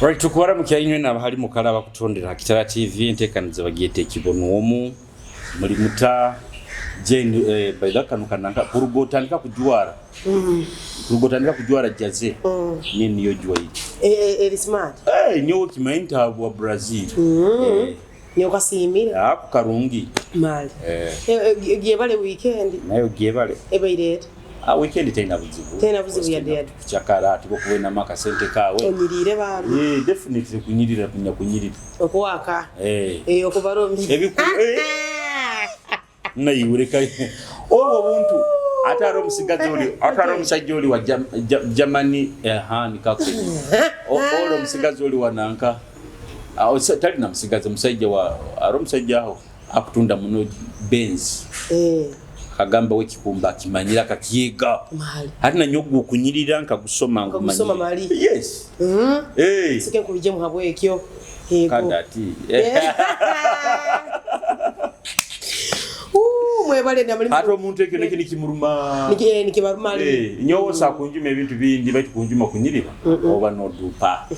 Right tukubara mu kyanywe n'abahali mu kalaba kutondera Kitara TV entekaniza bagiyete kibonomu muri muta Jane baidakanukananga kurugotandika kujwara kurugotandika kujwara jaze nini yo jwa it is smart nyo kimainta wa Brazil nyo kasimira ku karungi mali giebale weekend nayo giebale ebairete weekend tena buzibu ya dead chakara tiko kuwena maka sente kawe onyirire bantu definitely kunyirira kunyirira okuwaka okubaromi ebiku na yureka buntu ataro musajjoli wa Germany nikako olo musigazi wananka tali na musigazi musajja wa musajja aho akutunda muno Benz kagamba wekikumba kimanyira kakiega hati na nyogu kunyirira nkagusoma mali yes sike kubije mu habwe ekyo kadati mwebale na mali hato omuntu ekyo nekini kimuruma nikibarumali nyowo sakunjuma ebintu bindi bati kunjuma kunyirira oba no dupa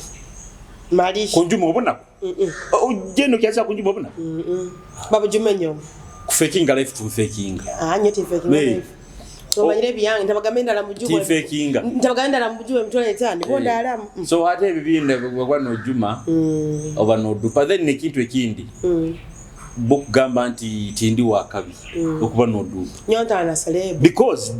mali kunjuma obona ujeno kyasa kunjuma obona baba jumenyo faking life to faking nyeti faking life so manyire byange ntabagamenda la mujubwe fakinga ntabagamenda la mujubwe mtole etani bonda alamu so hata ebibinde kwa no juma oba no dupa then ne kintu ekindi bokugamba nti tindi wakabi okuba no dupa nyonta na celeb because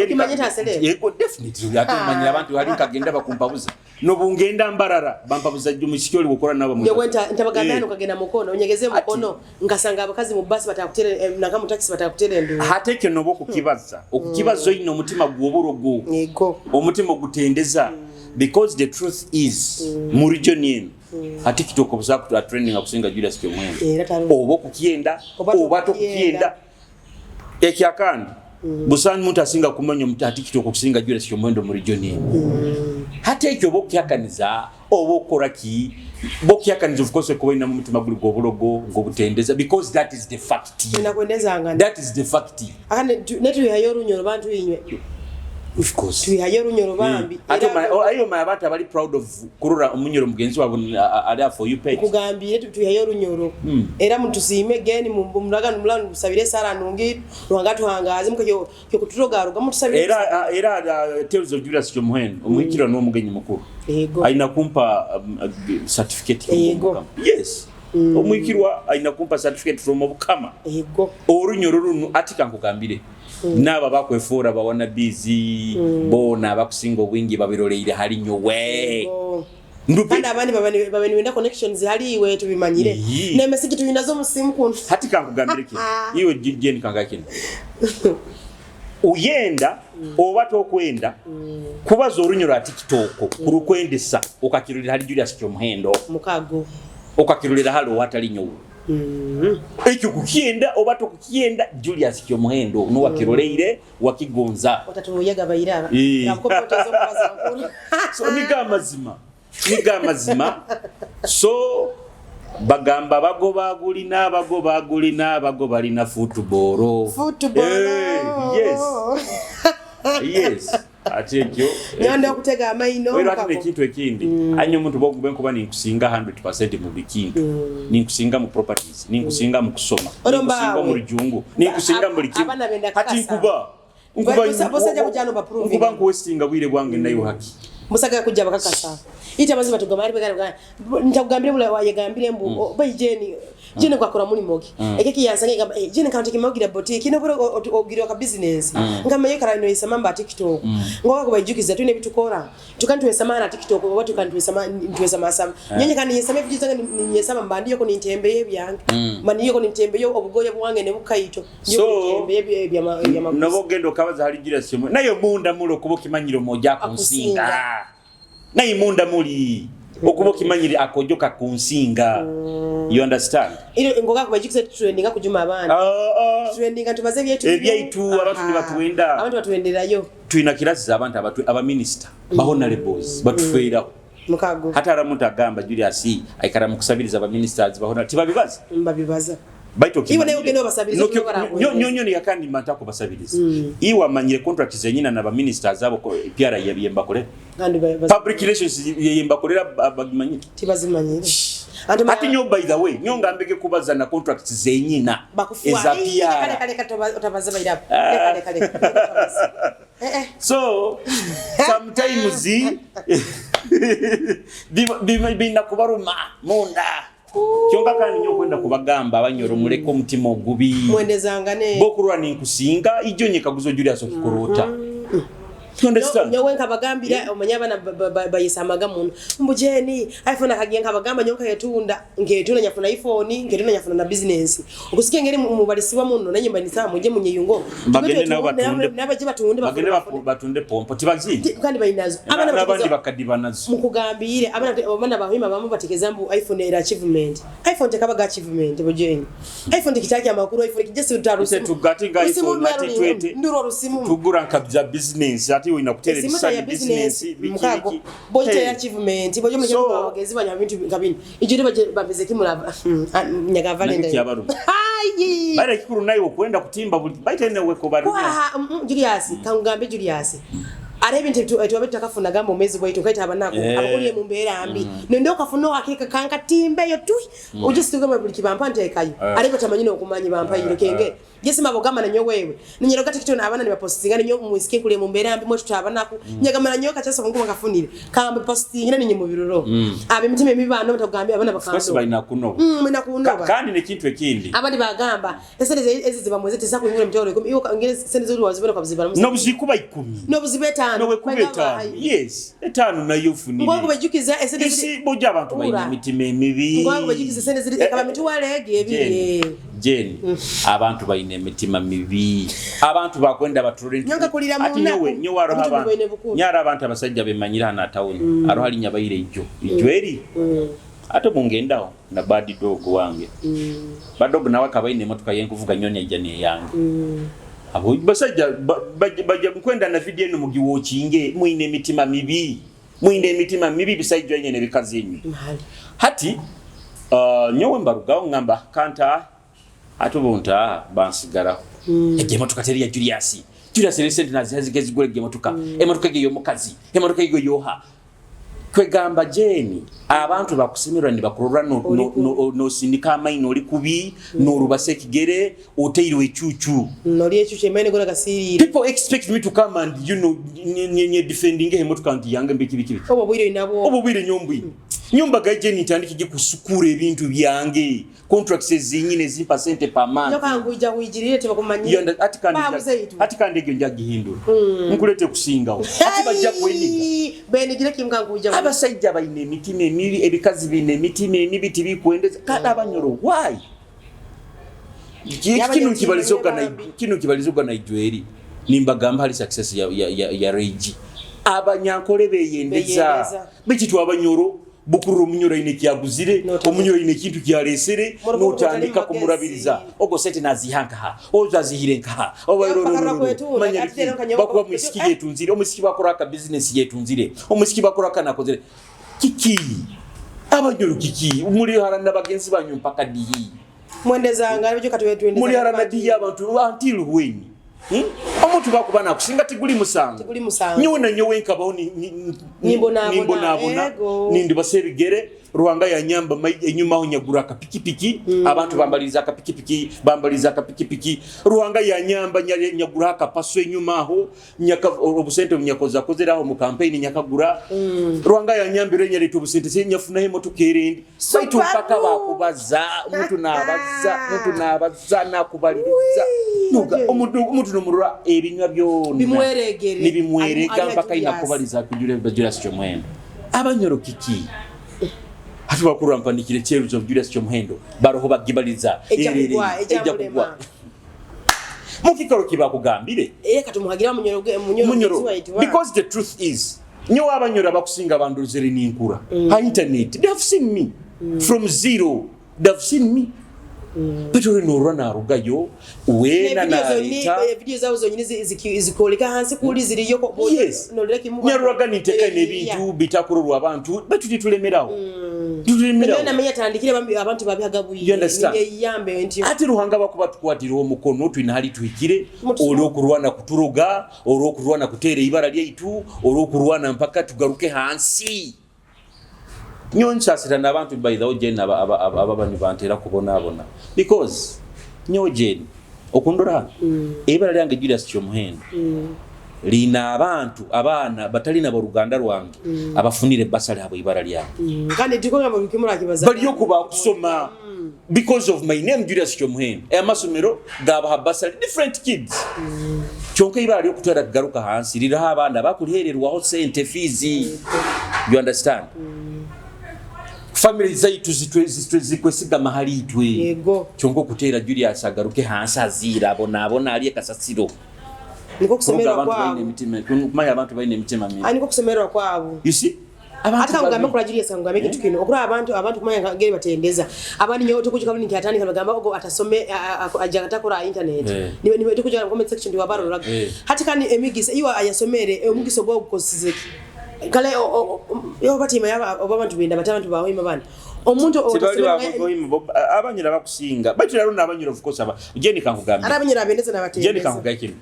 kimanyita celeb yego definitely yatumanyira abantu ali kagenda bakumpabuza no bungenda mbarara bampabuza jumushikyo likokora nabo mu yego ntabagambana ukagenda mukono unyegeze mukono ngasanga abakazi mu bus batakutere nanga mu taxi batakutere ndo hateke nobo kukibaza okukibazo ino mutima gwoborogo yego omutima gutendeza because the truth is mu region yin hati kitoko buzaku training akusinga Julius Kyomwene obo kukienda oba to kukienda ekyakandi busani muntu asinga kumanya mutati kitoko kusinga Julius Kyomwene mu region yin hati ekyo bokyakaniza obo koraki bokyakaniza of course ko ina mu mutima guli gobologo ngobutendeza because that is the fact inakwendeza ngana that is the fact akane netu yayorunyoro bantu yinywe of course tuyayorunyoro bambi ayo abantu abali proud of kurura umunyoro mugenzi wabo ali for you page kugambire tuyayorunyoro era mutusime geni mu mulaga numulano busabire sara nungi rwangatu hangaze mukyo kuturogaruga mutusabire era Tales of Julius Kyomwene umwikira no mugenyi mukuru yego aina kumpa certificate yego yes umwikirwa aina kumpa certificate from obukama yego orunyoro runu atika nkugambire naba bakwefora babona busy bona bakusinga obwingi babiroleire hali nyowe kandi abandi babani wenda connections hali iwe tubimanyire ne message tuyinazo musimu kuntu hati kankugambire ki iwe jeni kangakini uyenda obato kwenda kubaza orunyoro ati kitoko kurukwendesa okakirulira hali Julius Kyomwene mukago okakirulira hali watali nyowe ekyo kukienda obato kukienda Julius Kyomwene no wakiroleire wakigonza watatuyaga bayiraba nakopotezo mukaza nkuru so niga mazima so bagamba bagoba balina football yes atekyo nyanda okutega amaino wero ati nekintu ekindi anyo omuntu bogube nkuba ninkusinga 100% mu bikintu ninkusinga mu properties ninkusinga mu kusoma ninkusinga mu rujungu ninkusinga mu likintu ati nkuba bosaja kujano ba prove nkuba nkuwestinga bwire bwange nayo haki musaga kujja bakakasa ita baziba tugamari bagara ntakugambire bula wayegambire mbu bayijeni jene kwakora muri mogi ekeki yansanga ngamba jene kantu kimagira boutique no buro ogirwa ka business ngamba yekara no isama mba TikTok ngoba ko bayijukiza tune bitukora tukantu esama na TikTok watu kantu esama ntwesama sam nyenye kan yesama bijizanga ni yesama mbandi yoko nitembeye byange mani yoko nitembeye obugoye bwange ne bukayito yoko nitembeye byama nabo gendo kabaza hali Julius Kyomwene nayo munda mulo kubo kimanyiro moja kunsinga nayi munda muli okubo kimanyire akojoka kunsinga you understand ile ngoga kubajikise trending akujuma abana trending antubaze byaitu abantu nibatuenda abantu batuenderayo tuina kirasi abantu aba minister honorables batufeira mukago hata aramuntu agamba Julius aikara mukusabiriza aba ministers bahona tibabibaza mbabibaza baito iwe nayo gendo basabiriza nyonyo ni yakandi matako basabiriza iwe amanyire contract zenyina na ba ministers abo ko PR yabiyemba kole public relations yemba kolera bagimanyire tibazimanyire ati nyo by the way nyo ngambeke kubaza na contract zenyina eza PR kale utabaza bayira kale so sometimes bina kubaruma munda kyonga kandi nyo kwenda kubagamba abanyoro muleko mutima ogubi mwendezangane bokurwa ninkusinga ijo nyeka guzo Julius okikorota nyowe nkabagambira omanyabana bayisamaga muno mbujeni iPhone akagiye nkabagamba nyoka yatunda ngetuna nyafuna iPhone ngetuna nyafuna na business ukusikia ngeri mubalisiwa muno nanyimba ni samu je munyenyungo bagende nabo batunde nabaje batunde batunde pompo tibazi kandi bayinazo abandi bakadibanazo mukugambire abana bahima bamu batekeza mbu iPhone era achievement iPhone tekabaga achievement bujeni iPhone kitaki amakuru iPhone kijese utarusi tugatinga iPhone ati twete nduro rusimu tugura nkabya business ati we nakutere design business mukago boje achievement boje muje bagezi banya bintu kabini ijuri baje bameze kimura nyaga valende hayi bare kikuru nayo kwenda kutimba baite newe ko bari Julius kangambe Julius arebe nti etwabeta kafuna gambo mezi bwaitu kaita abanako abakuriye mu mbera ambi nende okafuna akeka kanka timbe yo tu ujisiga mabuliki bampante kayo arebe tamanyine okumanyi bampayi kenge Jesi mabogama na nyo wewe. Ninyero kati kitu na abana ni postinga nyo muisike kule mumbere ambi mwetu tabanako. Nyagamana nyo kachaso nguma kafunire. Kamba postinga ninyi mu biruro. Abe mitime mibano batagambya abana bakando. First by nakuno. Minakuno. Kandi ne kintu ekindi. Abandi bagamba. Esende ezi ziba mweze tisa kuingure mtoro ko. Iyo ngene sende zuri wazibera kwa bizibara. No buzikuba 10. No buzibeta. No wekubeta. Yes. Etano na yofunire. Ngwangu bajukiza esende ziri. Isi boja abantu bayina mitime mibi. Ngwangu bajukiza esende ziri kaba mitwalege ebiye. Jeni abantu bayine mitima mibi abantu bakwenda baturore ati nyo waro haba nyara abantu abasajja bemanyira na town aro hali nyabayire ijo eri ato mungendaho na bad dog wange bad dog nawe kabayine motoka yenkuvuga nyonya ijane yange abo basajja bajja kwenda na video eno mugiwokinge muine mitima mibi bisajja nyene bikazinyi hati nyowe mbarugaho ngamba kanta atubunta bansigara emotoka teri ya Julius recent nazihazigezi gole emotoka emotoka giyo mukazi emotoka giyo yoha kwegamba jeni abantu bakusimirwa ndi bakurura no sindika amaino oli kubi no rubase kigere oteirwe chuchu no liye chuchu emene gona kasiri people expect me to come and nye defending emotoka ndi yange mbiki obo bwire nyumba gajeni tandiki kusukura ebintu byange contracts zinyine zimpa sente pa month nyokanguja kuyigirire tebakumanyi ati kandi gyo njagihindura nkulete kusingaho ati bajja kweniga benigire kimkanguja abasajja bayine mitima emibi ebikazi bine mitima emibi tibikwendeza kada abanyoro why kino kibalizoga na ijweri nimbagamba hali success ya Regi abanyankole beyendeza bikitu abanyoro bukuru munyoro ine kyaguzire omunyoro ine kintu kyalesere notandika kumurabiriza ogo sete nazihanka ozazihirenka bakuba mwisiki yetunzire omusiki bakora ka business yetunzire omusiki bakora kana kozire kiki abanyoro kiki muri harana bagenzi banyu mpaka dihi mwendezanga aribyo katwetwendeza muri harana dihi abantu until when omuntu bakubana kusinga tiguli musanga nyona nyowe nkabaho nimbo nabona nindi basebigere ruhanga ya nyamba enyuma ho nyagura ka pikipiki abantu bambaliza ka pikipiki ruhanga ya nyamba nyagura ka paso enyuma ho nyaka obusente nyakoza kozera ho mu campaign nyakagura ruhanga ya nyamba renyere to busente se nyafuna hemo tukerendi saitu mpaka bakubaza omuntu nabaza nakubaliriza nuga omuntu nomurura ebinywa byo nibimwerega mpaka inakubaliza kujure Julius Chomwendo abanyoro kiki hatu bakuru ampandikire cheruzo of Julius Chomwendo baroho bagibaliza eja kugwa mukikoro kibakugambire katumuhagira munyoro because the truth is nyo abanyoro bakusinga banduzere ninkura ha internet they have seen me from zero they have seen me Petro no rana rugayo wena na ita video zao zonyine zikoleka hansi kuli ziriyo ko no leki mu nyaruga niteka nebintu bitakururwa abantu batuti tulemeraho na menya tandikire abantu babihagabuye yambe enti ati ruhanga bakuba tukwatira omukono twina hali tuhikire olwo kurwana kuturuga olwo kurwana kutere ibara lyaitu olwo kurwana mpaka tugaruke hansi nyoncha sita nabantu by the way ababani bantera kubona because nyojen okundora ibara lyange Julius Kyomuhendo lina abantu abana batalina baruganda rwange abafunire basali abo ibara lyange kandi tikonga mu bikimura kibaza bali yokuba kusoma because of my name Julius Kyomuhendo amasomero gaba basali different kids chonka ibara lyo kutera garuka hansi lira abana bakulihererwaho sente fees you understand family zaitu zikwesiga mahali itwe yego chonko kutera Julius agaruke hansi azira abona ali kasasiro niko kusemerwa kwabo kumanya abantu baine mitima mingi niko kusemerwa kwabo you see abantu kangamba kula Julius ngambe kitu kino okura abantu kumanya ngere batendeza abandi nyoto kujika bini kyatani kagamba ogo atasome ajagata kura internet niwe tukujika comment section ndiwa baro hati kani emigisa iwa ayasomere omugiso gwo gukosizeki kale yo batima yaba abantu binda batabantu bawe imabana omuntu abanyira bakusinga batira runa abanyira of course aba ugeni kankugamba abanyira bendeza nabatendeza ugeni kankugakino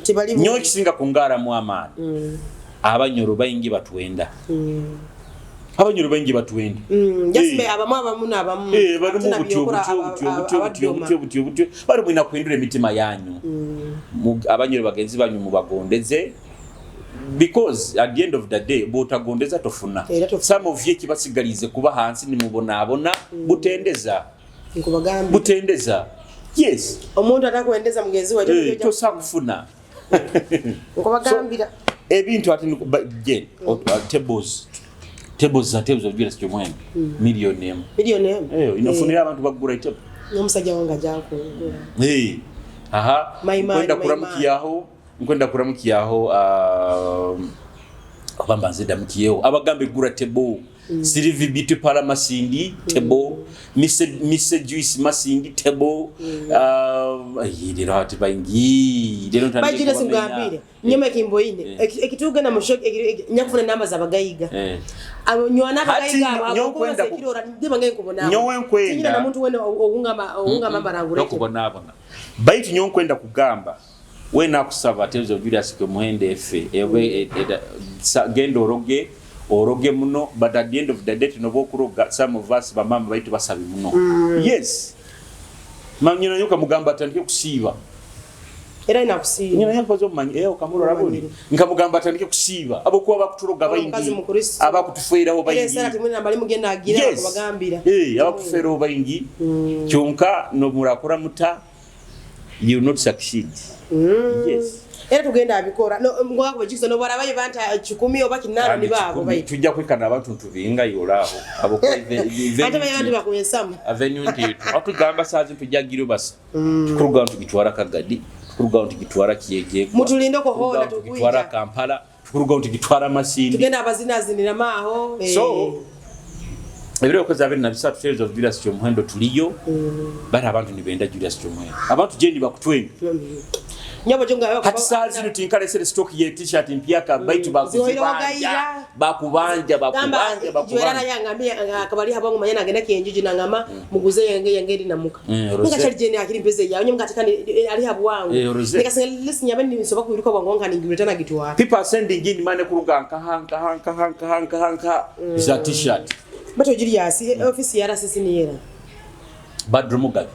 tibali nyo kisinga kungara mu amana abanyoro bayingi batwenda abanyoro bayingi batwenda jasme abamuna abamu bari mu butyo bari mwina kwindura emitima yanyu abanyoro bagenzi banyu mu bagondeze because at the end of the day botagondeza tofuna some of ye kibasigalize kuba hansi nimubona butendeza nkubagamba butendeza yes omuntu atakwendeza mugenzi wa cyo sakufuna nkubagambira ebintu ati tables of Julius Kyomuhendo million inafunira abantu bagura itebo nomusajja wanga jako kwenda kuramukiyaho abamba nzeda mukiyeho abagambe gura tebo Sylvie Bitu para masindi tebo Mr Juice masindi tebo yidira hati baingi dero tande bajira singambire nyama kimbo ine ekituga na mushok nyakufuna namba za bagayiga nywana bagayiga abo sekirora ndibangaye kubona nyowe nkwenda tinyina na muntu wene owunga barangure kubona baitu nyowe nkwenda kugamba we nakusaba Tales of Julius Kyomuhendo efe gendo oroge muno but at the end of the day nobo kuroga some of us bamama baitu basabi muno yes manyina nyoka mugamba atandike kusiba era inakusiba nyina yakozo manye kamuro raboni nkamugamba atandike kusiba abo kuba bakuturoga bayingi abakutufeera ho bayingi yes ati mwina bali mugenda agira kubagambira abakufeera ho bayingi kyonka no murakora muta you not succeed yes era tugenda abikora no ngwako bajizo no barabaye banta 10 oba kinaro ni babo bayi tujja kwikana abantu tubinga yolaho abo kwa event ate bayandi bakuyesama avenue nditu atugamba sazi tujagiro basi tukuruga abantu gitwara kagadi tukuruga abantu gitwara kiyege mutulinde ko hola tukitwara Kampala tukuruga abantu gitwara masindi tugenda abazinazinira maho so ebiro ko zabiri na bisatu Tales of Julius Kyomuhendo tuliyo bari abantu nibenda Julius Kyomuhendo abantu jendi bakutwenga nyabo jonga yako hati sazi nutinkale sele stock ye t-shirt mpyaka baitu bakubanja jwera yangambia akabali habangu manyana agenda kienjiji nangama muguze yenge namuka nika chalijeni akiri mpeze yawe nyamga katikani ali habu wangu nikasanga listen yabeni nisoba kuiruka wangonga ningiretana gitu wapi people sending in money kuruga hanka za t-shirt bato Julius office ya RCC ni yera Badru Mugabe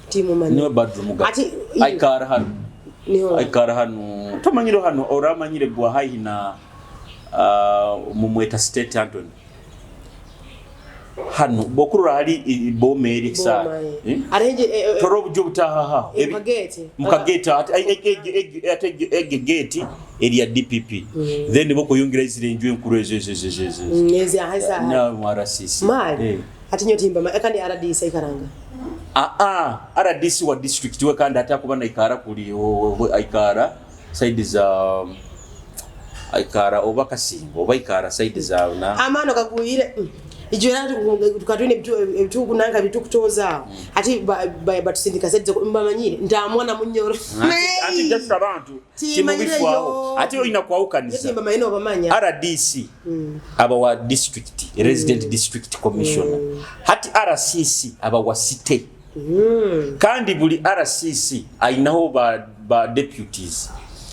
timu mani niwe Badru Mugabe ati aikara hano aikara hano tomanyiro hano oramanyire gwa hayi na mumweta State Anthony hano bokurura hari bomeri sa arenje torobu jubutaha mukageta ate gate area DPP then boko yongira izire njwe nkurezo nezi ahasa na marasisi mali ati nyotimba kandi RDC ikaranga RDC wa district we kandi atakuba na ikara kuri ikara side za ikara obakasimbo oba ikara side za na amano kaguyire ijora tukatwine bitu kunanga bitu kutoza ati batusindika setse mbamanyire ndamwana munyoro ati just abantu timubifwao ati oyina kwaukanisa ati mbamayino bamanya RDC aba wa district resident district commissioner hati RCC aba wa city kandi buli RCC ainaho ba deputies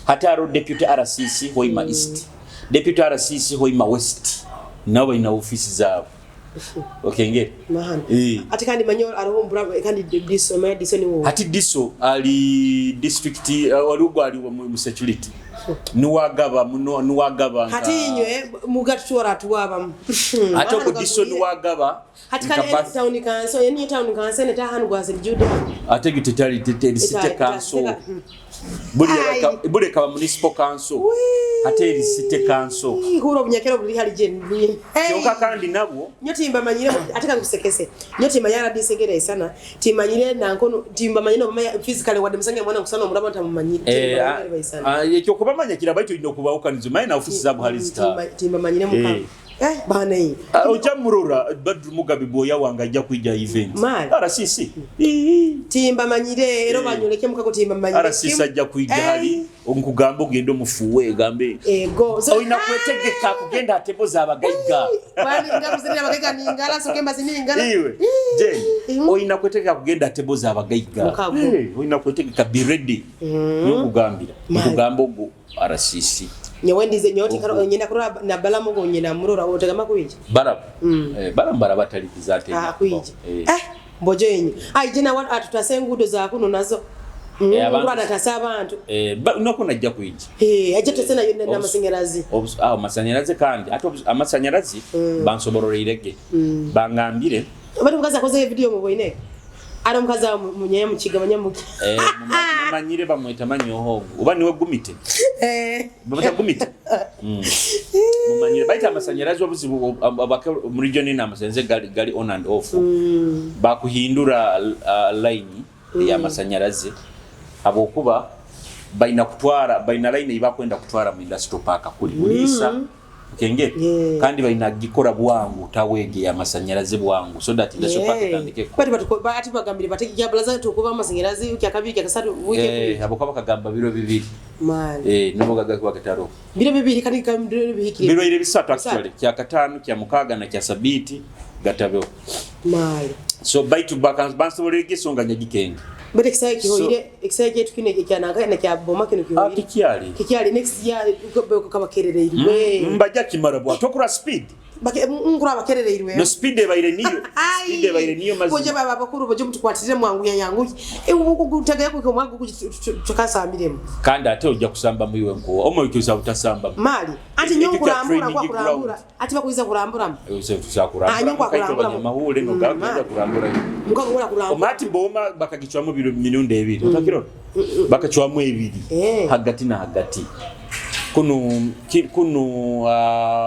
hata ro deputy RCC hoima east deputy RCC hoima west nabo ina ofisi zabo okenge mahana ati kandi manyo arohombura kandi diso ma diso ni wo ati diso ali district walugo ali mu security nuwagaba muno nuwagaba hati inywe mugatwara tuwaba ati ko diso nuwagaba hati kandi town council yani town council ne tahanu gwase juda ate gititali city council buli ka municipal council ate city council huro bunyakero buli hali jeni kyoka kandi nabo nyotimba manyire ateka kusekese nyotimba yara disegere sana timanyire nankono timba manyino bamanya physically wade musange mwana kusana omulaba ntamumanyire yekyo kubamanya kirabaitu ino kubawukanizo maina ofisi zabo hali zita timba manyire mukama bana yi ojamurora Badru Mugabe boya wanga ajja kuija event RCC timba manyire ero banyoleke mukako timba manyire RCC ajja kuija hali onkugamba ogendo mufuwe gambe ego so ina kwetegeka kugenda atebo za abagaiga bali ngabuzira abagaiga ningala so kemba siningala iwe je oina kwetegeka kugenda atebo za abagaiga oina kwetegeka be ready nokugambira okugamba ogo RCC nyewendize nyoti karo nyina kura na balamu go nyina murora otagama kuije barab barambara batali bizate kuije mbojo yenyu jina wat atutasengudo za kuno nazo abantu atasaba abantu noko najja kuije ajja tesena yonna n'amasanyalazi amasanyalazi kandi ate amasanyalazi bansobororeirege bangambire abantu mukaza koze video mu boine ara mukaza munye mu kigabanya muke manyire bamwita manyoho uba niwe gumite bamata gumite mumanyire baita amasanyalazi obuzi abaka mu region ina amasenze gali on and off bakuhindura line ya masanyalazi abokuba baina kutwara baina line ibakwenda kutwara mu industrial park kuli mulisa kenge kandi baina gikora bwangu tawege ya masanyalazi bwangu so that industrial park kandike bati bagambire batiki ya blaza tukuba masanyalazi ukyakabiri kyakasatu wike abokuba kagamba biro bibiri man nubo gagakwa kataro biro bibiri kandi kamdiro bihikire biro ile bisatu actually kya katanu kya mukaga na kya sabiti gatabo mal so by to back and banso rege songa nyagikenge but excited hoire excited tukine kyanaga na kya boma kino kihoire kikyali next year kaba kerereirwe mbaja kimara bwa tokura speed bake ngura bakerereirwe no speed ebaire niyo mazi boje baba bakuru boje mutukwatire mwangu yangu ukutegeye ko mwangu tukasamiremo kandi ate ojja kusamba muyiwe nko omoyukiza utasamba mali ati nyongurambura kwa kurambura ati bakuiza kurambura tusakurambura kaito mahule no gakuza kurambura mukakora kurambura omati boma bakagichwamo biro minunde ebiri utakiro bakachwamo ebiri hagati na hagati kunu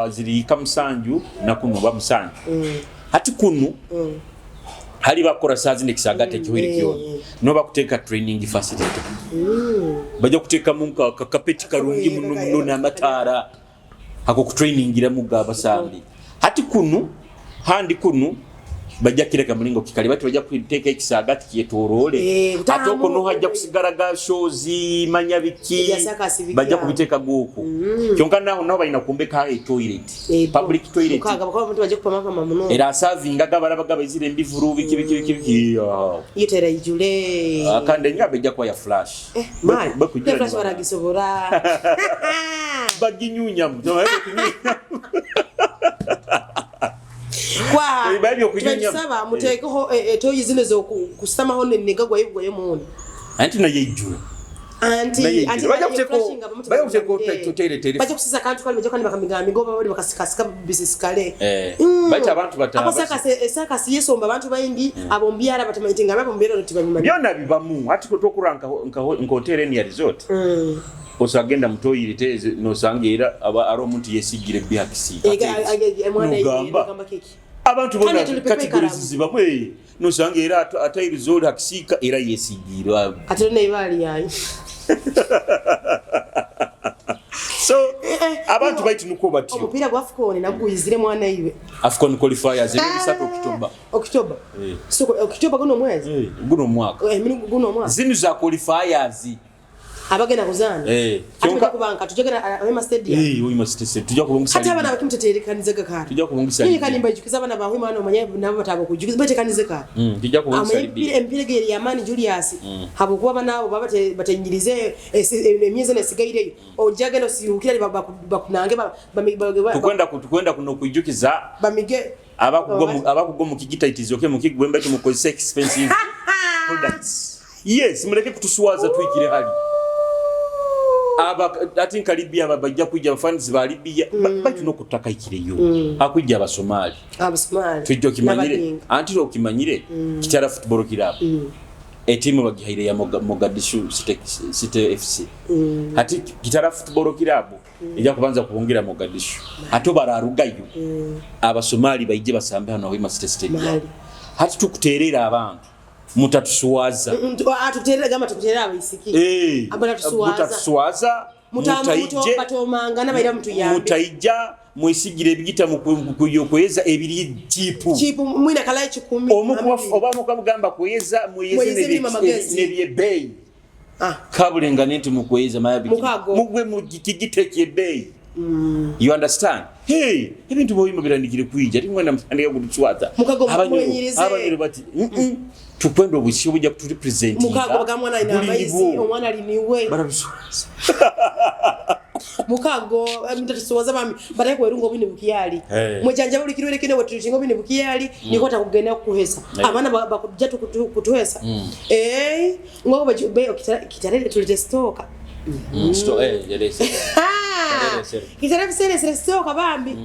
ziri kamusanju na kunu bamusanju hati kunu hali bakora sazi nekisagate kiwiri kyo no bakuteka training facility baje kuteka munka kakapeti karungi muno na matara hako ku training ira mugaba sambi hati kunu handi kunu bajja kireka mulingo kikali bati bajja kwiteka ekisagati kyetorole atoko no hajja kusigaraga shows manyabiki bajja kubiteka guko kyonka naho baina kumbeka toilet public toilet mukaga bakaba abantu bajja kupamaka mamuno era serving agabaga bazire mbivuru biki yitera ijule akande nyabe jja kwa ya flash bakujira flash baragisobora baginyunya mto kwa ibabyo kunyunya saba mutekeho toyi zine zo kusamaho neniga gwa yibwo yemuntu anti na yejura anti baje kuteko toilet baje kusiza kantu kali mejoka bakamiga migoba bali bakasikasika business kale baje abantu bataba apasaka saka siyesomba abantu bayingi abombiara batamayitinga babombera notibamima byona bibamu ati kutokuranka hotel ni ya resort osagenda mutoyirite no sangira aba aro muntu yesigire byakisi mwana yigamba keki abantu bona categories zibamwe no sangira atay resort akisika era yesigirwa atone ibali yayi So abantu baitu nuko batyo omupira gwa AFCON naguyizire mwana iwe AFCON qualifiers ebi 3 October so October guno mwezi guno mwaka guno mwaka zinu za qualifiers abagenda kuzana kyonka kubanka tujagana Wema Stadium Wema Stadium tujja kubungisa hata abana bakimuteterekanize gakara tujja kubungisa ni kanimba ijukiza abana ba Wema no manya nabo batabo kujukiza batekanize ka tujja kubungisa empire gere ya Mani Julius habo kuba banabo batenyirize emyeze nesigaire ojagano sirukira bakunange tukwenda kuno kujukiza bamige abakugwa mu kigita itizoke mu kigwemba cyo mukozesa expensive products yes muleke kutuswaza twikire hali ati Caribbean babajja kujja fans ba Libya batu no kutaka ikireyo akujja abasomali tujjo kimanyire anti okimanyire kitara football club etimu bagihaire ya Mogadishu City FC ati kitara football club ija kubanza kubongira Mogadishu ato bararugayo abasomali bayije basambe hano Wema Stadium hati tukuterera abantu mutatusuwaza atuterera gama tukuterera abayisiki abana tusuwaza mutaije batomanga nabaira mtu yambe mutaija mwesigire bigita mukuyokweza ebiri chipu mwina kala 10 omukuwa obamo kamugamba kweza mweze nebiye bay kabulenga nenti mukweza mayabiki mugwe mugikigite kye bay you understand ebintu boyimo birandikire kwija tingwenda mfandika kutuchwata abanyiro bati tukwenda obushi obujja kuturepresent mukago bakamwana ina abaisi omwana aliniwe barabisuwaza mukago mutatusuwaza bami baraye kwerungo bini bukiyali mujanja buli kirwere kine wetuchingo bini bukiyali nikota kugenda kuhesa abana bakujja kutuhesa ngogo babe kitarele tulite stoka yerese kitara sere stoka bambi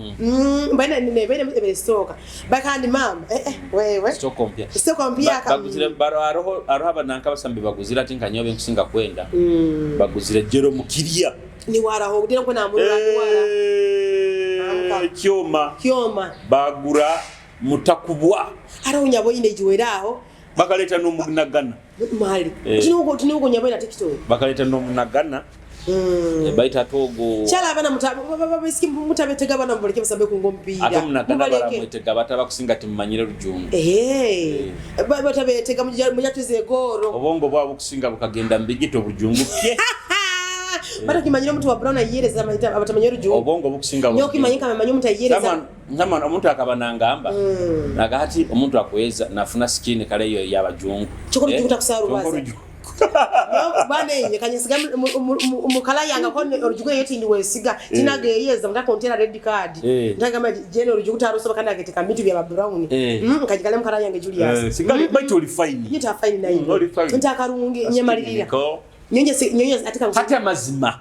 bana nebe stoka bakandi mama wewe stoka mpya baguzire baro aroho abananka basambe baguzira tinkanyobe nkusinga kwenda baguzire jero mukiria ni waraho kudira ko namurura wara kyoma bagura mutakubwa araunyabo ine jiweraho bakaleta no munagana mali tinuko nyabo ina TikTok bakaleta no munagana baita togo chala abana mutabiski mutabetega bana mboleke basabe kungompira ate munagana baramwetega bataba kusinga timanyire rujungu batabetega mujatuze goro obongo bwabo kusinga bukagenda mbigito rujungu pye bata kimanyira mtu wa brown ayereza abatamanyira rujungu obongo bukusinga nyo kimanyika amanyo mtu ayereza nama omuntu akabanangamba nagati omuntu akweza nafuna skin kale yo yabajungu chiko rujungu kusarubaza bane kanyisiga umukala yanga ko orujugo yeti ndi wesiga tinage yeza mta container red card ndagama jene orujugo taruso bakanda keteka mitu bya brown nkajikale mukala yange Julius singali baito oli fine yita fine na yindo ntakarungi nyemalirira nyonye atika hata mazima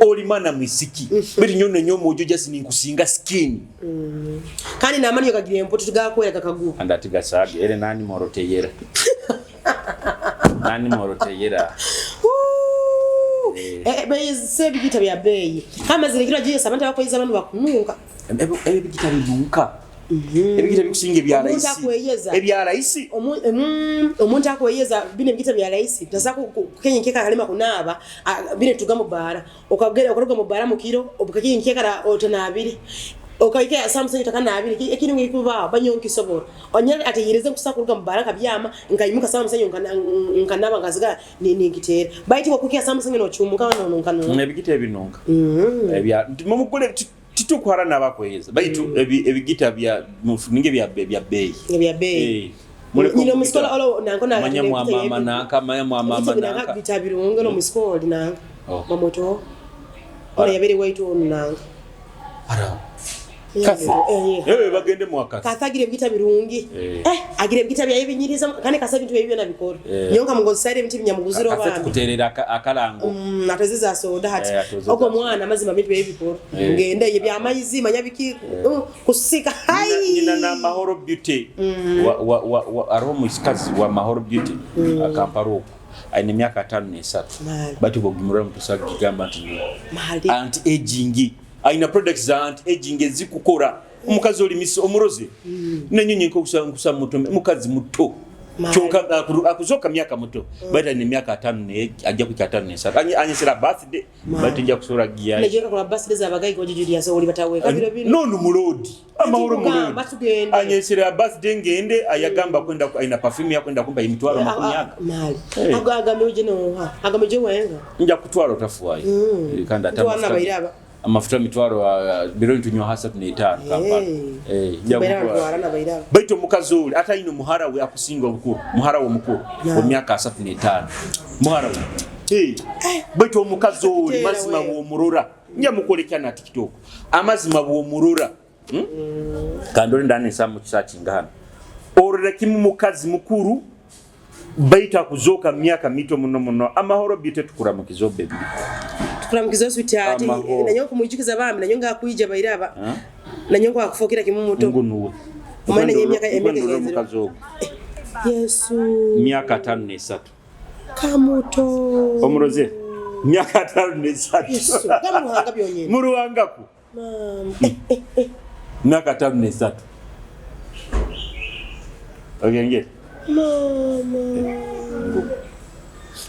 oli mana mwisiki biri nyono nyomo ojo just ninkusinga skin kandi na mani yokagire empoto tugakwera kakagu andati gasage ere nani moroteyera nani moroteyera bei sebi gita bya bei kama zile kilo jisa abantu bakoyiza abantu bakunuka bigita binuka ebigita bikusinga ebya raisi omuntu akoyeza bine bigita bya raisi taza kukenyekeka kalima kunaba bine tugamo bara okaruga mu bara mu kiro obukakenyekeka otonabiri okaike Samsung takana abiri ekiri ngikuba banyonki sobora onyale ateyireze kusakuruka mbaraka byama ngayimuka Samsung nkanaba ngaziga ni ngitera baiti wakukia Samsung no chumuka no nkano ebigita ebinonka ebya mumukule titukwara nabakweza baitu ebigita bya mufuninge bya bei Nino muskola olo nankona manya mama nanka manya mama nanka bitabirunga no muskola nanka mamoto ora yabere waitu nanka ara kasi bagende mwaka kathagire bigita birungi agire bigita bya yebinyiriza kane kasa bintu bibyo nabikora nyonka mungozisare bintu binyamuguziro bana kasa kuterera akarango natezeza soda hati ogo mwana mazima bintu bibikora ngende yebya amayizi manyabiki kusika hai nina na Mahoro Beauty wa aromo iskazi wa Mahoro Beauty akamparo aine miaka 5 bati bogimura mtusaka gigamba anti aging aina products za anti-aging ezikukora omukazi oli miso omuroze nenyonye nko kusa muto mukazi muto Chonka akuzoka myaka muto bata ni myaka 5 ajja ku 5 anyesera birthday bata njja kusura giya najeka kwa birthday za bagayi ko Julius oli batawe kabiro bino no mulodi amahoro mulodi anyesera birthday ngende ayagamba kwenda ina perfume yakwenda kumba imitwaro makunyaga mali agagambe uje no agameje wenga njja kutwaro tafuwaye kanda tamafuta amafuta mitwaro biro ntunywa hasa 5 kampala njja kutwaro baito mukazuli ata ino muhara we akusinga obukuru muhara wo mukuru wa myaka 35 muhara we baito mukazuli mazima wo murura njja mukolekya na TikTok amazima wo murura kandole ndane samu kisachi ngana orera kimu mukazi mukuru baita kuzoka myaka mito muno amahoro bite tukura mukizo baby tukura mukizo sweetheart nanyo kumujukiza bambi nanyo ngakuija bairaba nanyo kwakufokira kimu muto ngunuwe umane myaka mukazo Yesu myaka 5 kamuto omuroze myaka 5 Yesu gamuhanga byonyene muruhanga ku myaka 5 ogenge mama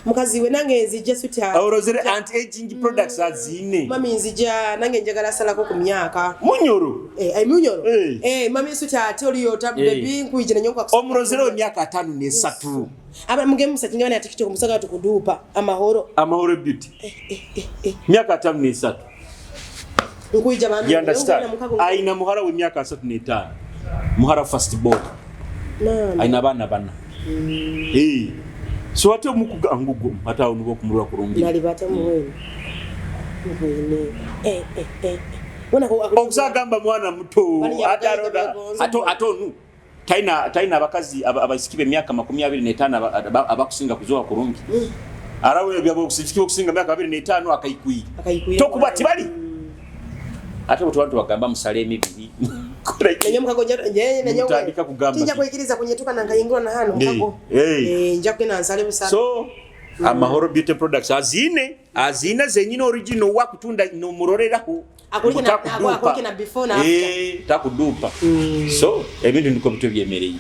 mukazi we nange nzija sweetheart awrozere anti aging products azine mami nzija nange njagala sala ko ku myaka munyoro munyoro mami sweetheart oliyota baby nkuije nanyo kwa omurozere myaka 5 aba mugemu musatinga bana TikTok musaga tukudupa amahoro beauty myaka 5 nkuija bambi you understand aina muhara we myaka 35 muhara first born aina bana so ate mukuga ngugo ata onugo kumurwa kurungi nali bata muwene wana ko okuzagamba mwana muto atonu taina abakazi abasikibe myaka 25 abakusinga kuzoa kurungi arawe byabo kusikibe kusinga myaka 25 akaikui tokuba tibali ate abantu bagamba musale emibiri nanyo mukagonja nanyo tandika kugamba tinja kwikiriza kunyetuka nangayingura na hano mukago nja kwena nsale busala so amahoro beauty products azina zenyino original wa kutunda no muroreraho akoke na before na after takudupa so ebintu ndiko bito byemereye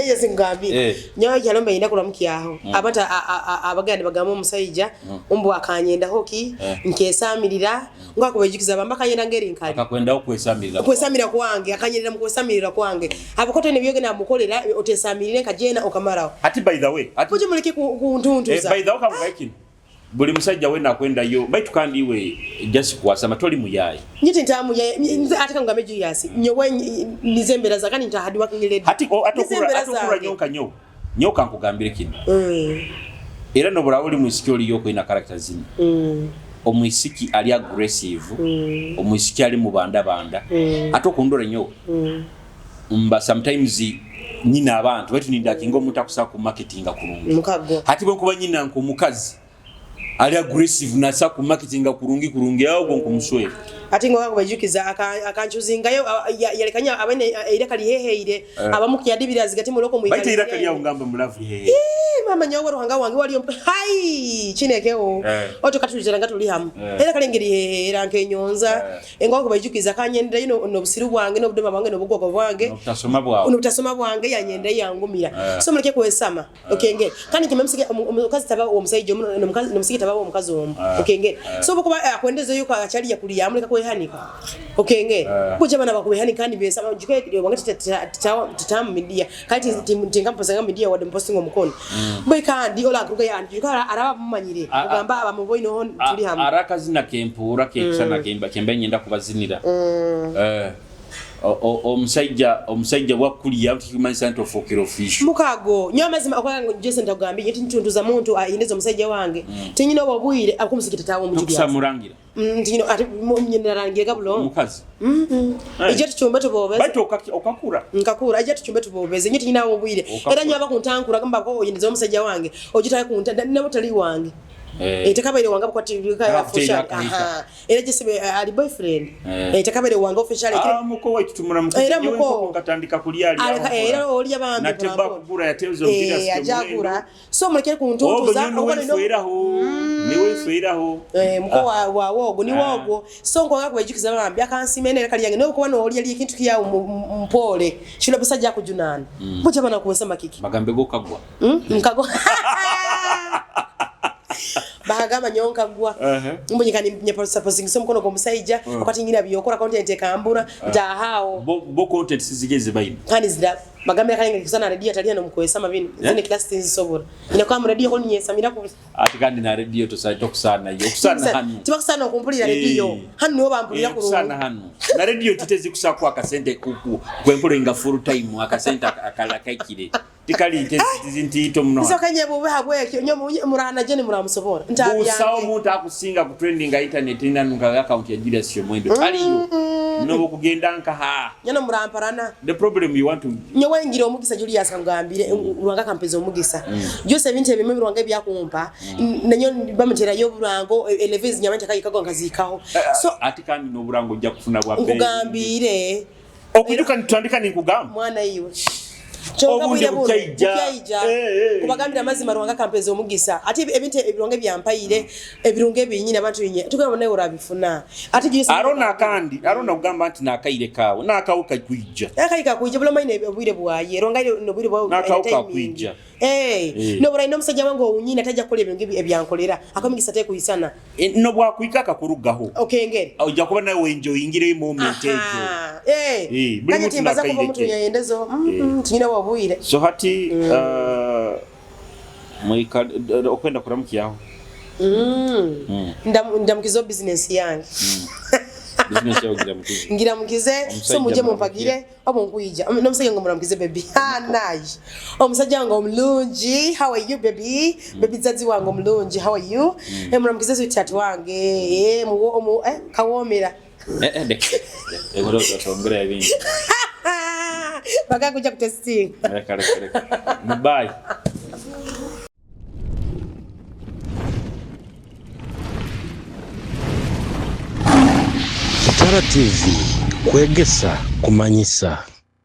yesingambi nyawo kyalomba yinda kulamuki aho abata abagande bagamo musayija umbu akanyenda hoki nkesamirira ngwakubejikiza bamba kanyenda ngeri nkali akakwenda okwesamirira kwange akanyenda mukwesamirira kwange abakoto nebyoge namukolera otesamirire kajena okamarawo ati by the way ati muleke kuntuntuza by the way kamugaikin buli musajja we nakwenda yo baitu kandi iwe just kwasama toli muyayi nyiti ntamu ya ataka ngameju yasi nyowe nizembera zakani ntahadi wakingiledi atokura nyoka nkugambire kino era no burauli muisiki oli yoko ina characters zino omuisiki ali aggressive omuisiki ali mubanda atokundore nyoka mba sometimes nyina abantu wetu nindakingo mutakusa ku marketing akurungi mukago hati bwe kuba nyina nko mukazi ali aggressive na sa ku marketing akurungi aho ngo kumuswe ati ngo bajukiza akanchuzingayo yalekanya abene iraka liheheire abamukiyadibira zigati muloko muikali baita iraka liya ngamba mulavu hehe mama nyawo ruhanga wange wali hai chinekeo oto katulizera ngatuli hamu era kalengeri hehera nkenyonza ngo bajukiza kanyenda ino no busiru bwange no budoma bwange no bugoko bwange unutasoma bwange yanyenda yangumira so muleke kwesama okenge kandi kimemsike umukazi taba uwo musaijo no musiki taba uwo mukazi uwo okenge so bukuba akwendeze yuko achali ya kuliya muleka kwehanika okenge kuje bana bakwehanika kandi besa jike wangati tatamu media kati tingamposa media wade posting omukono boy kandi ola kuga yandi jikara araba mumanyire ugamba abamuboyi no tuli hamu araka zina kempura kekisana kembe nyenda kubazinira omusajja wakuliya human center of fish mukago nyamazima akwanga Jason tagambi yiti ntunduza muntu ayineza omusajja wange tinyino obwire akumusikita tawo mu Julius akusamurangira ntino ati munyendarangira gabulo mukazi ejeti chumba tubobeza baito okakura nkakura ejeti chumba tubobeza nyiti nyina obwire era nyaba kuntankura gamba ko oyineza omusajja wange ojitaye kunta nabo tali wange etakabere wanga kwatirika official era jisibe ali boyfriend etakabere wanga official muko waitumura muko ngatandika kuliali era oli abantu nateba kugura yatezo mpira ajagura so muleke kuntuntuza okole no niwe feiraho muko wa wogo ni wogo so ngo ngakwejukiza bambi akansimene kali yange no kubona oli yali ikintu kiya mpole shilo busajja kujunana bucha bana kuwesa makiki magambe go kagwa nkago bahagama nyonka gwa mbunyikani nyeposa posting so mkono ko musaija wakati nyingine abiyokora content kambura hao bo content sizigeze bayi kani zida magambe kali ngisana radio talia no mkwesa mabini zine class things sobora inakuwa mu radio ko nyesa miraku ati kandi na radio to sai tokusana yo kusana hanu tibakusana okumpulira radio hanu no bampulira ku kusana hanu na radio tutezi kusakwa akasente kuku kwempulo inga full time akasente akala kaikire tikali ntito mno so kanye bube habweke nyomo murana jeni muramusobora usawo muntu akusinga ku trending internet inanunga account ya Julius Kyemwendo taliyo no kugenda nka ha nyana muramparana the problem you want to nyewengira omugisa Julius kangambire urwanga kampeza omugisa byose binte bimwe birwanga byakumpa nanyo bamutera yo burango elevez nyamanja kayikago nkazikaho so atikani no burango jya kufuna bwa pe kugambire okujuka ntandika nikugamba mwana yiwe Chonga bwira bukaija kubagambira amazima rwanga kampeza omugisa ati ebinte ebironge byampayire ebirunge binyine abantu binye tukabona urabifuna ati gise arona kugamba anti nakayire kawo nakawuka kwijja akayika kwijja bulo maine bwire bwaye ronga no bwire bwa nakawuka kwijja no bura ino musajja wango unyine atajja kola ebirunge ebyankolera akomigisa te kuyisana no bwa kuikaka kurugaho okengere ojja kuba nawe enjoy ingire moment ejo buli mutu nakayire ko mutu yayendezo tinyina wabuire so hati moika okwenda kuramkiyaho ndamukizo business yange business yawe ngiramukize ngiramukize so muje mumpagire abo nkuija nomusajja ngo muramukize baby nayi omusajja ngo omulungi how are you baby baby zazi wange omulungi how are you muramukize sweetheart wange muwo kawomera egoro tosongera ebintu baka kuja kutesting kare bye Kitara TV kwegesa kumanyisa.